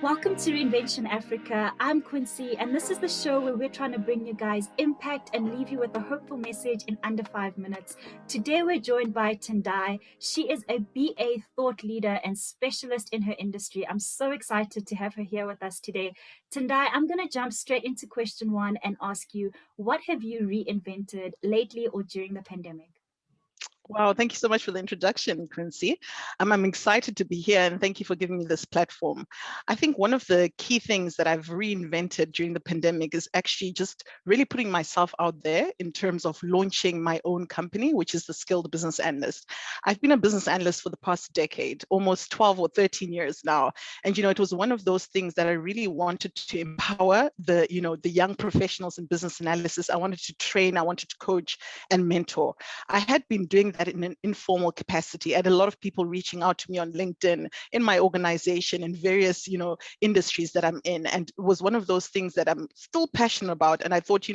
Welcome to Reinvention Africa. I'm Quincy, and this is the show where we're trying to bring you guys impact and leave you with a hopeful message in under 5 minutes. Today, we're joined by Tendai. She is a BA thought leader and specialist in her industry. I'm so excited to have her here with us today. Tendai, I'm going to jump straight into question one and ask you, what have you reinvented lately or during the pandemic? Wow, thank you so much for the introduction, Quincy. I'm excited to be here and thank you for giving me this platform. I think one of the key things that I've reinvented during the pandemic is actually just really putting myself out there in terms of launching my own company, which is the Skilled Business Analyst. I've been a business analyst for the past decade, almost 12 or 13 years now. And, it was one of those things that I really wanted to empower the young professionals in business analysis. I wanted to train, I wanted to coach and mentor. I had been doing that in an informal capacity. I had a lot of people reaching out to me on LinkedIn, in my organization, in various, industries that I'm in. And it was one of those things that I'm still passionate about. And I thought,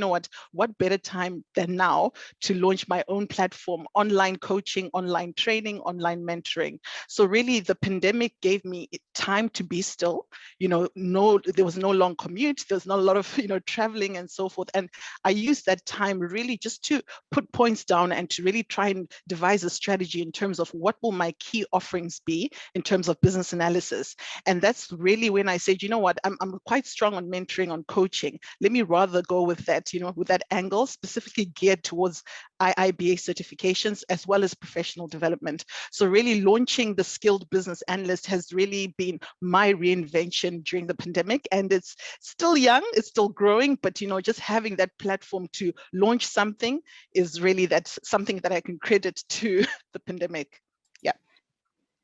what better time than now to launch my own platform, online coaching, online training, online mentoring. So really the pandemic gave me time to be still, there was no long commute. There was not a lot of, traveling and so forth. And I used that time really just to put points down and to really try and devise a strategy in terms of what will my key offerings be in terms of business analysis. And that's really when I said, I'm quite strong on mentoring, on coaching. Let me rather go with that, with that angle, specifically geared towards IIBA certifications as well as professional development. So really launching the Skilled Business Analyst has really been my reinvention during the pandemic. And it's still young, it's still growing, but just having that platform to launch something is really that's something that I can credit to the pandemic. Yeah.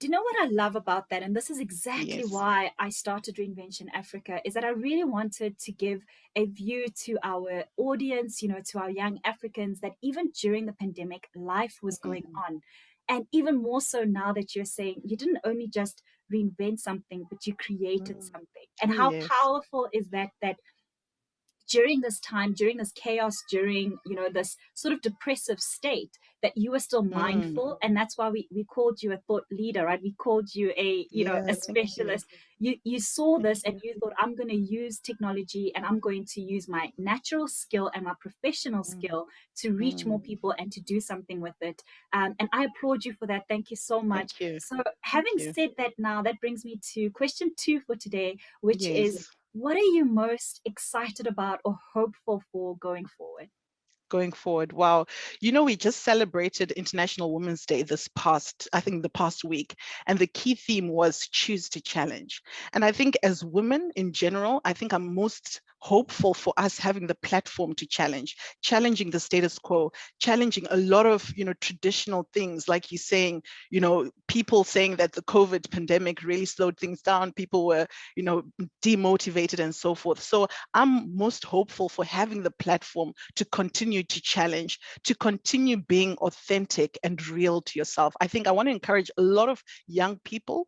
Do you know what I love about that? And this is exactly Yes. why I started Reinvention Africa, is that I really wanted to give a view to our audience, to our young Africans, that even during the pandemic, life was going on. And even more so now that you're saying you didn't only just reinvent something, but you created something. And Oh, how yes. powerful is that during this time, during this chaos, during this sort of depressive state, that you were still Mm. mindful. And that's why we called you a thought leader, right? We called you Yeah, a thank you. specialist. You saw Thank this and you. you thought, I'm going to use technology and I'm going to use my natural skill and my professional Mm. skill to reach more Mm. people and to do something with it. And I applaud you for that. Thank you so much. Thank you. So Thank having you. said that, now that brings me to question two for today, which is, Yes. what are you most excited about or hopeful for going forward? Going forward. Wow. We just celebrated International Women's Day I think the past week. And the key theme was choose to challenge. And I think as women in general, I think I'm most hopeful for us having the platform to challenging the status quo, challenging a lot of, traditional things, like you're saying, people saying that the COVID pandemic really slowed things down. People were, demotivated and so forth. So I'm most hopeful for having the platform to continue to challenge, to continue being authentic and real to yourself. I think I want to encourage a lot of young people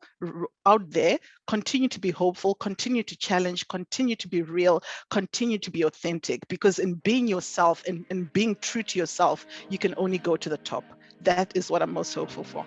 out there, continue to be hopeful, continue to challenge, continue to be real, continue to be authentic, because in being yourself and being true to yourself, you can only go to the top. That is what I'm most hopeful for.